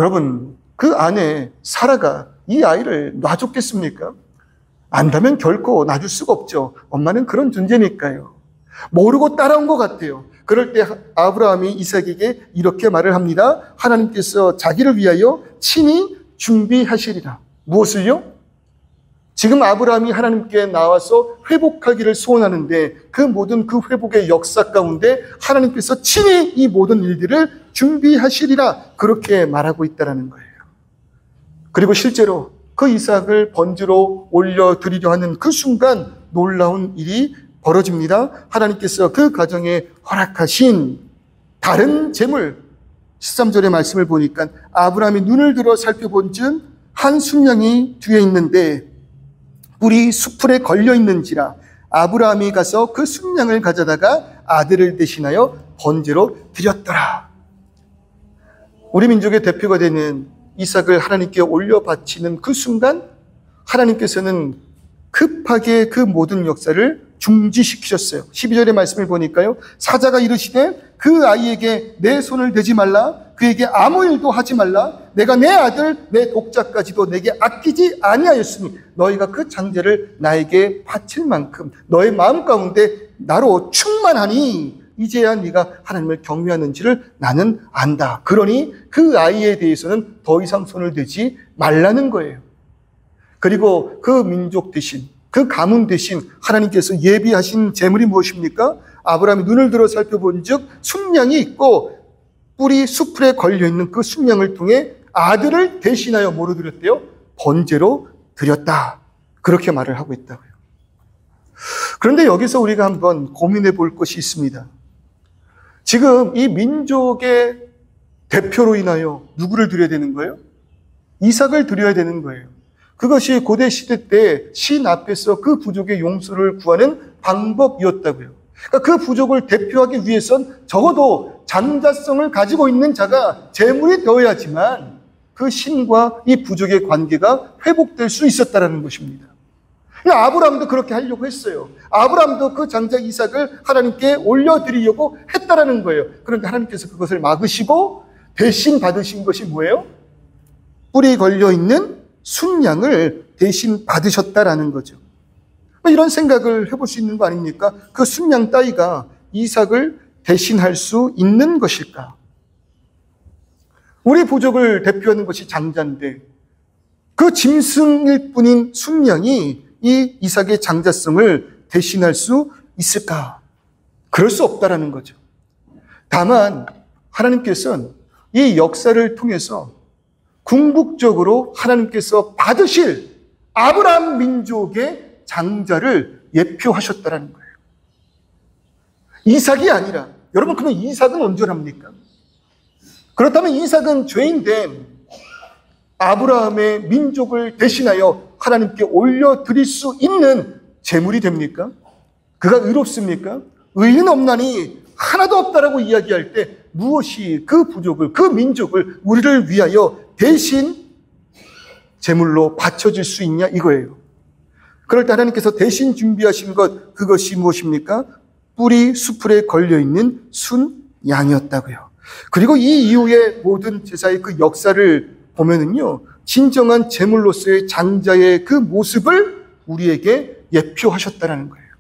여러분, 그 안에 사라가 이 아이를 놔줬겠습니까? 안다면 결코 놔줄 수가 없죠. 엄마는 그런 존재니까요. 모르고 따라온 것 같아요. 그럴 때 아브라함이 이삭에게 이렇게 말을 합니다. 하나님께서 자기를 위하여 친히 준비하시리라. 무엇을요? 지금 아브라함이 하나님께 나와서 회복하기를 소원하는데 그 모든 그 회복의 역사 가운데 하나님께서 친히 이 모든 일들을 준비하시리라, 그렇게 말하고 있다는 거예요. 그리고 실제로 그 이삭을 번제로 올려드리려 하는 그 순간 놀라운 일이 벌어집니다. 하나님께서 그 가정에 허락하신 다른 제물, 13절의 말씀을 보니까 아브라함이 눈을 들어 살펴본 즉 한 순양이 뒤에 있는데 뿔이 수풀에 걸려 있는지라 아브라함이 가서 그 순양을 가져다가 아들을 대신하여 번제로 드렸더라. 우리 민족의 대표가 되는 이삭을 하나님께 올려 바치는 그 순간 하나님께서는 급하게 그 모든 역사를 중지시키셨어요. 12절의 말씀을 보니까요, 사자가 이르시되 그 아이에게 내 손을 대지 말라, 그에게 아무 일도 하지 말라, 내가 내 아들 내 독자까지도 내게 아끼지 아니하였으니 너희가 그 장제를 나에게 바칠 만큼 너의 마음 가운데 나로 충만하니 이제야 네가 하나님을 경외하는지를 나는 안다. 그러니 그 아이에 대해서는 더 이상 손을 대지 말라는 거예요. 그리고 그 민족 대신, 그 가문 대신 하나님께서 예비하신 제물이 무엇입니까? 아브라함이 눈을 들어 살펴본 즉 순양이 있고 뿔이 수풀에 걸려있는 그 순양을 통해 아들을 대신하여 뭐로 드렸대요? 번제로 드렸다. 그렇게 말을 하고 있다고요. 그런데 여기서 우리가 한번 고민해 볼 것이 있습니다. 지금 이 민족의 대표로 인하여 누구를 드려야 되는 거예요? 이삭을 드려야 되는 거예요. 그것이 고대 시대 때 신 앞에서 그 부족의 용서를 구하는 방법이었다고요. 그러니까 그 부족을 대표하기 위해선 적어도 장자성을 가지고 있는 자가 제물이 되어야지만 그 신과 이 부족의 관계가 회복될 수 있었다는 것입니다. 그러니까 아브라함도 그렇게 하려고 했어요. 아브라함도 그 장자 이삭을 하나님께 올려드리려고 했다라는 거예요. 그런데 하나님께서 그것을 막으시고 대신 받으신 것이 뭐예요? 뿔이 걸려있는 순양을 대신 받으셨다라는 거죠. 이런 생각을 해볼 수 있는 거 아닙니까? 그 순양 따위가 이삭을 대신할 수 있는 것일까? 우리 부족을 대표하는 것이 장자인데 그 짐승일 뿐인 순양이 이 이삭의 장자성을 대신할 수 있을까? 그럴 수 없다라는 거죠. 다만 하나님께서는 이 역사를 통해서 궁극적으로 하나님께서 받으실 아브라함 민족의 장자를 예표하셨다는 거예요. 이삭이 아니라 여러분, 그러면 이삭은 온전합니까? 그렇다면 이삭은 죄인된 아브라함의 민족을 대신하여 하나님께 올려드릴 수 있는 제물이 됩니까? 그가 의롭습니까? 의인 없나니 하나도 없다라고 이야기할 때 무엇이 그 부족을, 그 민족을 우리를 위하여 대신 제물로 바쳐질 수 있냐 이거예요. 그럴 때 하나님께서 대신 준비하신 것, 그것이 무엇입니까? 뿔이 수풀에 걸려있는 순 양이었다고요. 그리고 이 이후에 모든 제사의 그 역사를 보면은요, 진정한 제물로서의 장자의 그 모습을 우리에게 예표하셨다는 거예요.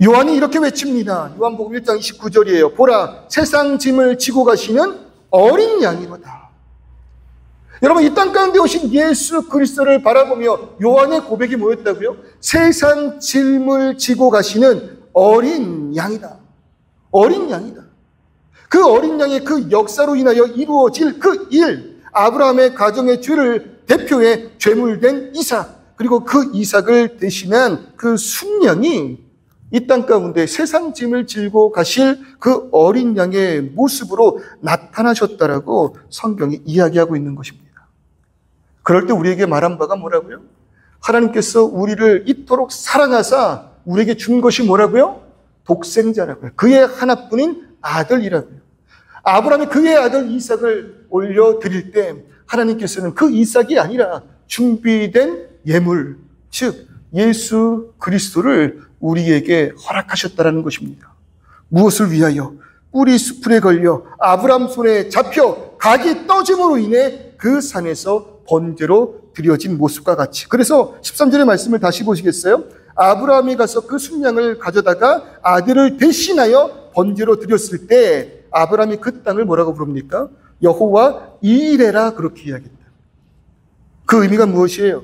요한이 이렇게 외칩니다. 요한복음 1장 29절이에요. 보라, 세상 짐을 지고 가시는 어린 양이로다. 여러분, 이 땅 가운데 오신 예수 그리스도를 바라보며 요한의 고백이 뭐였다고요? 세상 짐을 지고 가시는 어린 양이다. 어린 양이다. 그 어린 양의 그 역사로 인하여 이루어질 그 일, 아브라함의 가정의 죄를 대표해 죄물된 이삭, 그리고 그 이삭을 대신한 그 순양이 이 땅 가운데 세상 짐을 지고 가실 그 어린 양의 모습으로 나타나셨다라고 성경이 이야기하고 있는 것입니다. 그럴 때 우리에게 말한 바가 뭐라고요? 하나님께서 우리를 이토록 사랑하사 우리에게 준 것이 뭐라고요? 독생자라고요. 그의 하나뿐인 아들이라고요. 아브라함이 그의 아들 이삭을 올려드릴 때 하나님께서는 그 이삭이 아니라 준비된 예물, 즉 예수 그리스도를 우리에게 허락하셨다는 것입니다. 무엇을 위하여? 뿔이 수풀에 걸려 아브라함 손에 잡혀 각이 떠짐으로 인해 그 산에서 번제로 드려진 모습과 같이. 그래서 13절의 말씀을 다시 보시겠어요? 아브라함이 가서 그 순양을 가져다가 아들을 대신하여 번제로 드렸을 때 아브라함이 그 땅을 뭐라고 부릅니까? 여호와 이레라, 그렇게 이야기했다. 그 의미가 무엇이에요?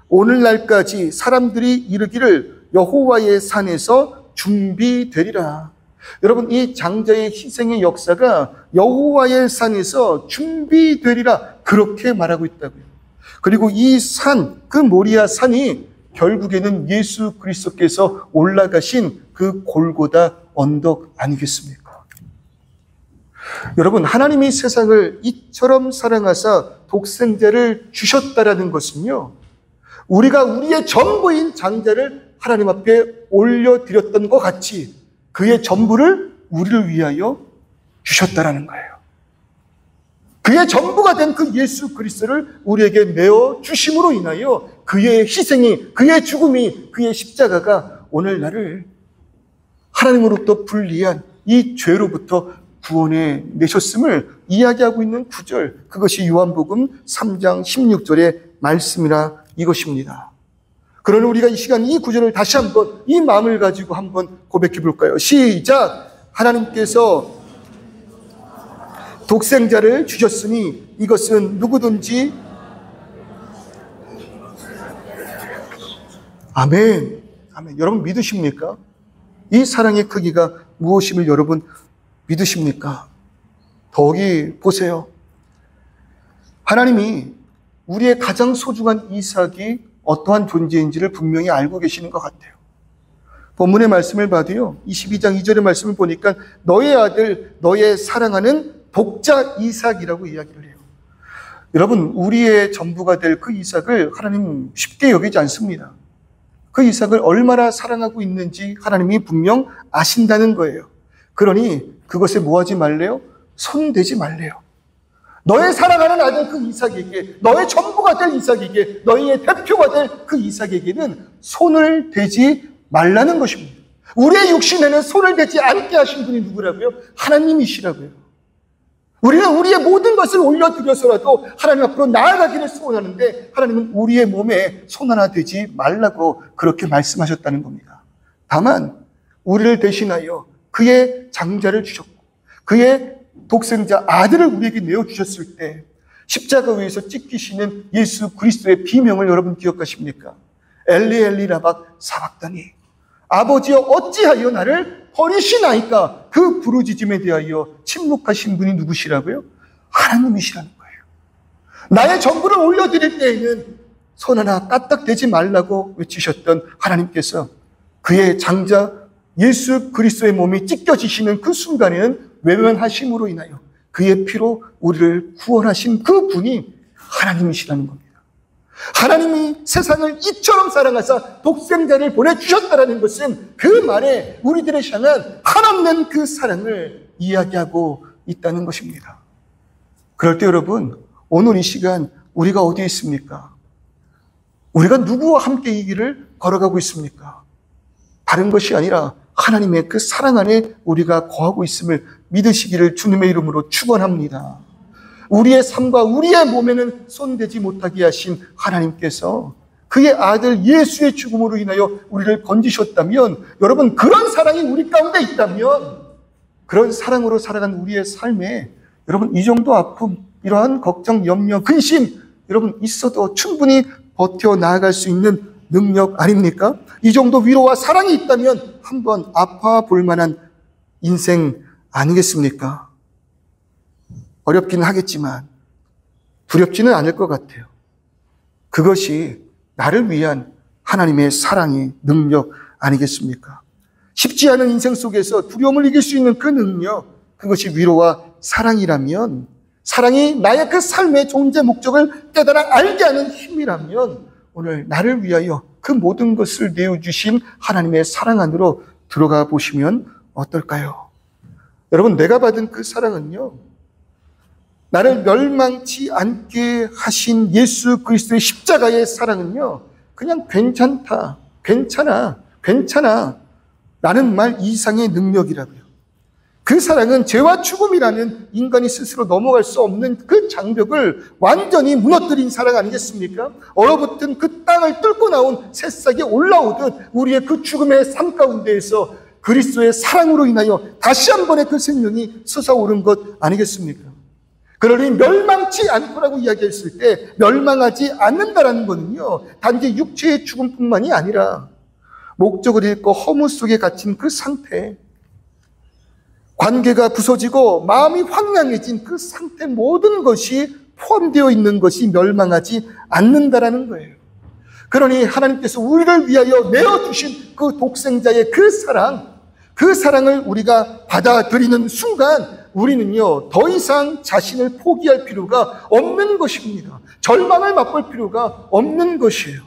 오늘날까지 사람들이 이르기를 여호와의 산에서 준비되리라. 여러분, 이 장자의 희생의 역사가 여호와의 산에서 준비되리라, 그렇게 말하고 있다고요. 그리고 이 산, 그 모리아 산이 결국에는 예수 그리스도께서 올라가신 그 골고다 언덕 아니겠습니까? 여러분, 하나님이 세상을 이처럼 사랑하사 독생자를 주셨다라는 것은요, 우리가 우리의 전부인 장자를 하나님 앞에 올려드렸던 것 같이 그의 전부를 우리를 위하여 주셨다라는 거예요. 그의 전부가 된 그 예수 그리스도를 우리에게 내어 주심으로 인하여 그의 희생이, 그의 죽음이, 그의 십자가가 오늘 나를 하나님으로부터 분리한 이 죄로부터 구원해 내셨음을 이야기하고 있는 구절, 그것이 요한복음 3장 16절의 말씀이라 이것입니다. 그러나 우리가 이 시간 이 구절을 다시 한번 이 마음을 가지고 한번 고백해 볼까요? 시작! 하나님께서 독생자를 주셨으니 이것은 누구든지, 아멘, 아멘. 여러분 믿으십니까? 이 사랑의 크기가 무엇임을 여러분 믿으십니까? 더욱이 보세요. 하나님이 우리의 가장 소중한 이삭이 어떠한 존재인지를 분명히 알고 계시는 것 같아요. 본문의 말씀을 봐도요, 22장 2절의 말씀을 보니까 너의 아들, 너의 사랑하는 독자 이삭이라고 이야기를 해요. 여러분, 우리의 전부가 될 그 이삭을 하나님 쉽게 여기지 않습니다. 그 이삭을 얼마나 사랑하고 있는지 하나님이 분명 아신다는 거예요. 그러니 그것에 뭐하지 말래요? 손대지 말래요. 너의 사랑하는 아들 그 이삭에게, 너의 전부가 될 이삭에게, 너의 대표가 될 그 이삭에게는 손을 대지 말라는 것입니다. 우리의 육신에는 손을 대지 않게 하신 분이 누구라고요? 하나님이시라고요. 우리는 우리의 모든 것을 올려드려서라도 하나님 앞으로 나아가기를 소원하는데 하나님은 우리의 몸에 손 하나 대지 말라고 그렇게 말씀하셨다는 겁니다. 다만 우리를 대신하여 그의 장자를 주셨고 그의 독생자 아들을 우리에게 내어주셨을 때 십자가 위에서 찢기시는 예수 그리스도의 비명을 여러분 기억하십니까? 엘리 엘리 라박 사박다니, 아버지여 어찌하여 나를 버리시나이까? 그 부르짖음에 대하여 침묵하신 분이 누구시라고요? 하나님이시라는 거예요. 나의 전부를 올려드릴 때에는 손 하나 까딱대지 말라고 외치셨던 하나님께서 그의 장자 예수 그리스도의 몸이 찢겨지시는 그 순간에는 외면하심으로 인하여 그의 피로 우리를 구원하신 그 분이 하나님이시라는 겁니다. 하나님이 세상을 이처럼 사랑하사 독생자를 보내주셨다는 것은 그 말에 우리들을 향한 한없는 그 사랑을 이야기하고 있다는 것입니다. 그럴 때 여러분, 오늘 이 시간 우리가 어디에 있습니까? 우리가 누구와 함께 이 길을 걸어가고 있습니까? 다른 것이 아니라 하나님의 그 사랑 안에 우리가 거하고 있음을 믿으시기를 주님의 이름으로 축원합니다. 우리의 삶과 우리의 몸에는 손대지 못하게 하신 하나님께서 그의 아들 예수의 죽음으로 인하여 우리를 건지셨다면, 여러분, 그런 사랑이 우리 가운데 있다면, 그런 사랑으로 살아간 우리의 삶에 여러분, 이 정도 아픔, 이러한 걱정, 염려, 근심 여러분 있어도 충분히 버텨 나아갈 수 있는 능력 아닙니까? 이 정도 위로와 사랑이 있다면 한번 아파 볼 만한 인생 아니겠습니까? 어렵기는 하겠지만 두렵지는 않을 것 같아요. 그것이 나를 위한 하나님의 사랑의 능력 아니겠습니까? 쉽지 않은 인생 속에서 두려움을 이길 수 있는 그 능력, 그것이 위로와 사랑이라면, 사랑이 나의 그 삶의 존재 목적을 깨달아 알게 하는 힘이라면, 오늘 나를 위하여 그 모든 것을 내어주신 하나님의 사랑 안으로 들어가 보시면 어떨까요? 여러분, 내가 받은 그 사랑은요, 나를 멸망치 않게 하신 예수 그리스도의 십자가의 사랑은요, 그냥 괜찮다, 괜찮아, 괜찮아 라는 말 이상의 능력이라고요. 그 사랑은 죄와 죽음이라는 인간이 스스로 넘어갈 수 없는 그 장벽을 완전히 무너뜨린 사랑 아니겠습니까? 얼어붙은 그 땅을 뚫고 나온 새싹이 올라오듯 우리의 그 죽음의 삶 가운데에서 그리스도의 사랑으로 인하여 다시 한 번의 그 생명이 솟아오른 것 아니겠습니까? 그러니 멸망치 않고라고 이야기했을 때 멸망하지 않는다라는 것은요, 단지 육체의 죽음뿐만이 아니라 목적을 잃고 허무 속에 갇힌 그 상태, 관계가 부서지고 마음이 황량해진 그 상태, 모든 것이 포함되어 있는 것이 멸망하지 않는다라는 거예요. 그러니 하나님께서 우리를 위하여 내어주신 그 독생자의 그 사랑을 우리가 받아들이는 순간 우리는요, 더 이상 자신을 포기할 필요가 없는 것입니다. 절망을 맛볼 필요가 없는 것이에요.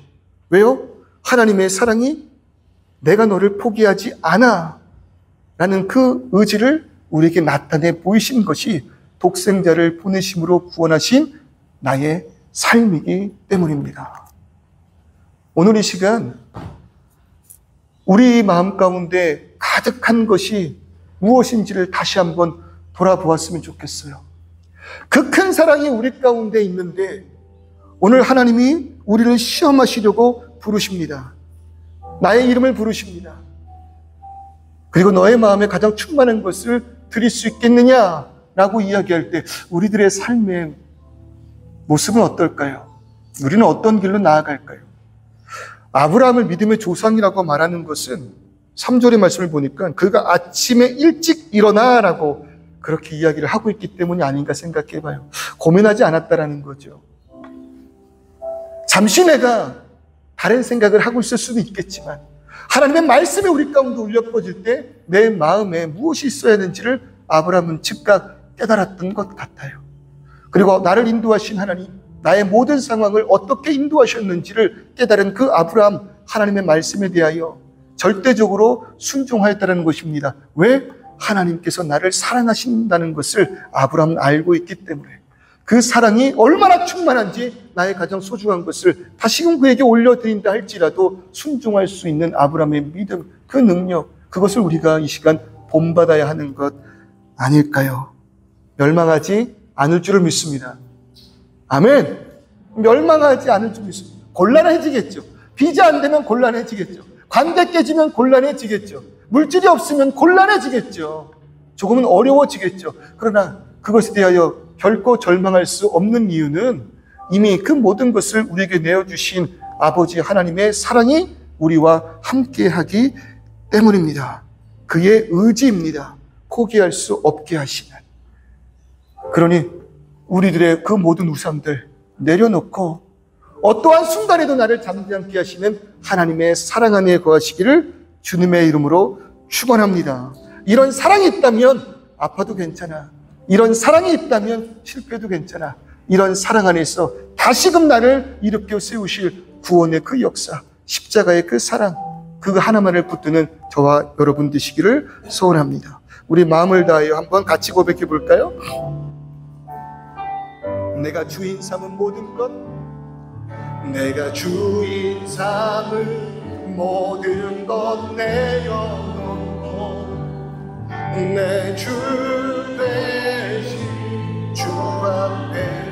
왜요? 하나님의 사랑이 내가 너를 포기하지 않아 라는 그 의지를 우리에게 나타내 보이신 것이 독생자를 보내심으로 구원하신 나의 삶이기 때문입니다. 오늘 이 시간 우리 마음 가운데 가득한 것이 무엇인지를 다시 한번 돌아보았으면 좋겠어요. 그 큰 사랑이 우리 가운데 있는데 오늘 하나님이 우리를 시험하시려고 부르십니다. 나의 이름을 부르십니다. 그리고 너의 마음에 가장 충만한 것을 드릴 수 있겠느냐라고 이야기할 때 우리들의 삶의 모습은 어떨까요? 우리는 어떤 길로 나아갈까요? 아브라함을 믿음의 조상이라고 말하는 것은 3절의 말씀을 보니까 그가 아침에 일찍 일어나라고 그렇게 이야기를 하고 있기 때문이 아닌가 생각해봐요. 고민하지 않았다라는 거죠. 잠시 내가 다른 생각을 하고 있을 수도 있겠지만 하나님의 말씀이 우리 가운데 울려 퍼질 때 내 마음에 무엇이 있어야 하는지를 아브라함은 즉각 깨달았던 것 같아요. 그리고 나를 인도하신 하나님, 나의 모든 상황을 어떻게 인도하셨는지를 깨달은 그 아브라함, 하나님의 말씀에 대하여 절대적으로 순종하였다는 것입니다. 왜? 하나님께서 나를 사랑하신다는 것을 아브라함은 알고 있기 때문에, 그 사랑이 얼마나 충만한지 나의 가장 소중한 것을 다시금 그에게 올려드린다 할지라도 순종할 수 있는 아브라함의 믿음, 그 능력, 그것을 우리가 이 시간 본받아야 하는 것 아닐까요? 멸망하지 않을 줄을 믿습니다. 아멘. 멸망하지 않을 줄 믿습니다. 곤란해지겠죠. 비자 안 되면 곤란해지겠죠. 관계 깨지면 곤란해지겠죠. 물질이 없으면 곤란해지겠죠. 조금은 어려워지겠죠. 그러나 그것에 대하여 결코 절망할 수 없는 이유는 이미 그 모든 것을 우리에게 내어주신 아버지 하나님의 사랑이 우리와 함께하기 때문입니다. 그의 의지입니다. 포기할 수 없게 하시는. 그러니 우리들의 그 모든 우상들 내려놓고 어떠한 순간에도 나를 잠지 않게 하시는 하나님의 사랑 안에 거하시기를 주님의 이름으로 축원합니다. 이런 사랑이 있다면 아파도 괜찮아. 이런 사랑이 있다면 실패도 괜찮아. 이런 사랑 안에서 다시금 나를 일으켜 세우실 구원의 그 역사, 십자가의 그 사랑, 그 하나만을 붙드는 저와 여러분 되시기를 소원합니다. 우리 마음을 다하여 한번 같이 고백해 볼까요? 내가 주인 삼은 모든 것, 내가 주인 삼은 모든 것 내려놓고 내 주 대신 주 앞에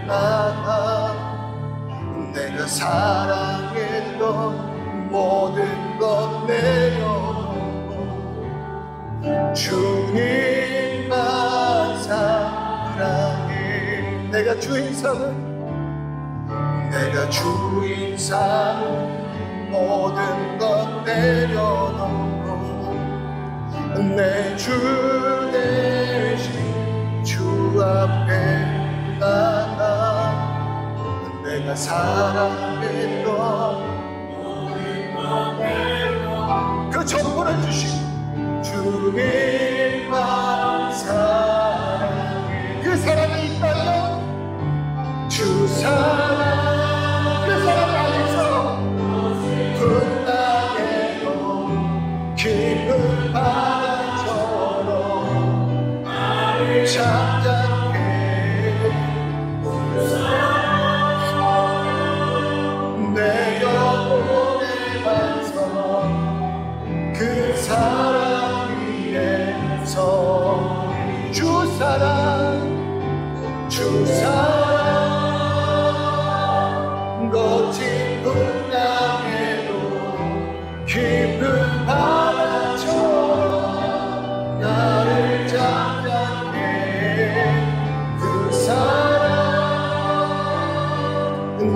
나가 내가 사랑했던 모든 것 내려놓고 주님만 사랑해. 내가 주인 삼은 모든 것 내려놓고 내 주 대신 주 앞에 나가 내가 사랑했던 모든 것 내려놓고 그 전부를 주신 주님만 사랑해. 그 사랑이 있다면 주 사랑, 그 사랑 안에서 분당해도 깊은 바람처럼 나를 잠잠해. 내 영혼의 반석 그 사랑 위에서 주 사랑, 주 사랑 거친 분당에도 깊은 바람처럼 나를 잠잠해. 그 사랑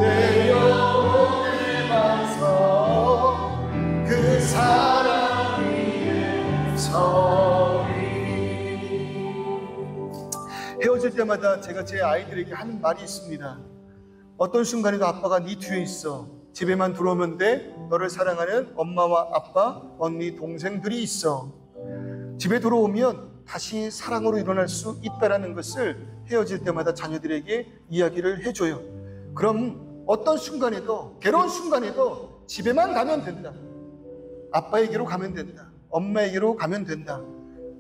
내 영혼의 반석 그 사랑 위에 서리. 헤어질 때마다 제가 제 아이들에게 하는 말이 있습니다. 어떤 순간에도 아빠가 네 뒤에 있어. 집에만 들어오면 돼. 너를 사랑하는 엄마와 아빠, 언니, 동생들이 있어. 집에 들어오면 다시 사랑으로 일어날 수 있다는 것을 헤어질 때마다 자녀들에게 이야기를 해줘요. 그럼 어떤 순간에도, 괴로운 순간에도 집에만 가면 된다. 아빠에게로 가면 된다. 엄마에게로 가면 된다.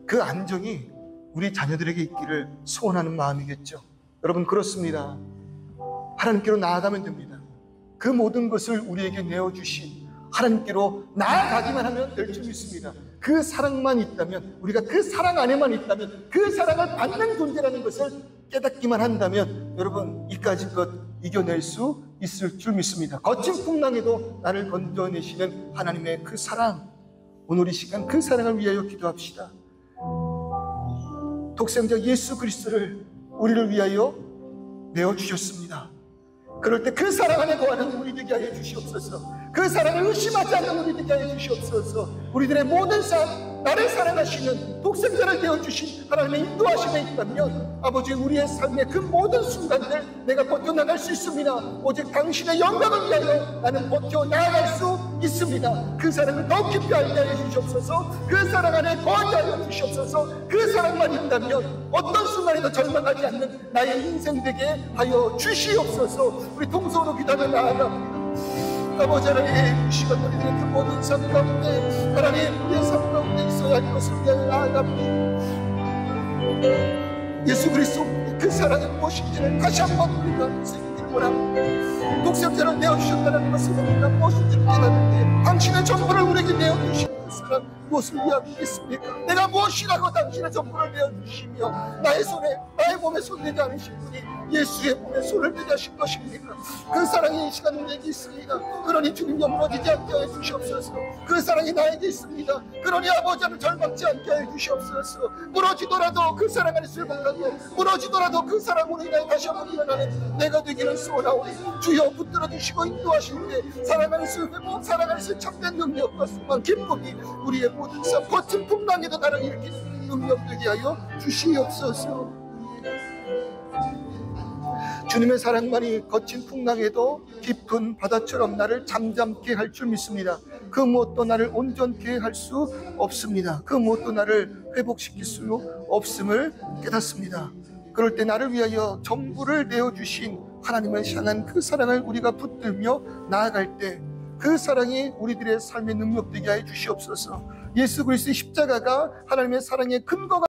그 안정이 우리 자녀들에게 있기를 소원하는 마음이겠죠. 여러분, 그렇습니다. 하나님께로 나아가면 됩니다. 그 모든 것을 우리에게 내어주신 하나님께로 나아가기만 하면 될 줄 믿습니다. 그 사랑만 있다면, 우리가 그 사랑 안에만 있다면, 그 사랑을 받는 존재라는 것을 깨닫기만 한다면 여러분, 이까짓 것 이겨낼 수 있을 줄 믿습니다. 거친 풍랑에도 나를 건져내시는 하나님의 그 사랑, 오늘 이 시간 그 사랑을 위하여 기도합시다. 독생자 예수 그리스도를 우리를 위하여 내어주셨습니다. 그럴 때 그 사랑 안에 거하는 우리 되게 하여 주시옵소서. 그 사랑을 의심하지 않는 우리 되게 하여 주시옵소서. 우리들의 모든 삶, 나를 사랑하시는 독생자를 내어주신 하나님의 인도하심에 있다면 아버지, 우리의 삶의 그 모든 순간들 내가 버텨나갈 수 있습니다. 오직 당신의 영광을 위하여 나는 버텨나갈 수 있습니다. 그 사랑을 더 깊이 알게 하여 주시옵소서. 그 사랑 안에 거하게 하여 주시옵소서. 그 사랑만 있다면 어떤 순간에도 절망하지 않는 나의 인생 되게 하여 주시옵소서. 우리 동서로 기도하며 나아갑니다. 아버지 하나님, 이 시간 우리들의 그 모든 삶 가운데 하나님, 우리의 삶 가운데 있어야 할 것을 위하여 나아갑니다. 예수 그리스도 그 사랑이 무엇인지를 다시 한번 우리가 새기기를 원합니다. 독생자를 내어주셨다는 것을 우리가 무엇인지를 깨닫는데 당신의 전부를 우리에게 내어주신 그 사랑 무엇을 위하고 있습니까? 내가 무엇이라고 당신의 전부를 내어주시며 나의 손에, 나의 몸에 손대지 않으신 분이 예수의 몸에 손을 대게 하신 것입니까? 그 사랑이 이 시간 우리에게 있습니다. 그러니 주님 무너지지 않게 하여 주시옵소서. 그 사랑이 나에게 있습니다. 그러니 아버지를 절망지 않게 하여 주시옵소서. 무너지더라도 그 사랑 안에 회복하고, 무너지더라도 그 사랑으로 인하여 다시 한번 일어나는 내가 되기를 소원하오니 주여 붙들어 주시고 인도하실 때 사랑 안에서 회복, 사랑 안에서 참된 능력과 수만 기쁨이 우리의 모든 삶 거친 풍랑에도 나를 일으키는 능력 되게 하여 주시옵소서. 주님의 사랑만이 거친 풍랑에도 깊은 바다처럼 나를 잠잠케 할 줄 믿습니다. 그 무엇도 나를 온전케 할 수 없습니다. 그 무엇도 나를 회복시킬 수 없음을 깨닫습니다. 그럴 때 나를 위하여 전부를 내어주신 하나님을 향한 그 사랑을 우리가 붙들며 나아갈 때 그 사랑이 우리들의 삶의 능력되게 하여 주시옵소서. 예수 그리스도의 십자가가 하나님의 사랑의 근거가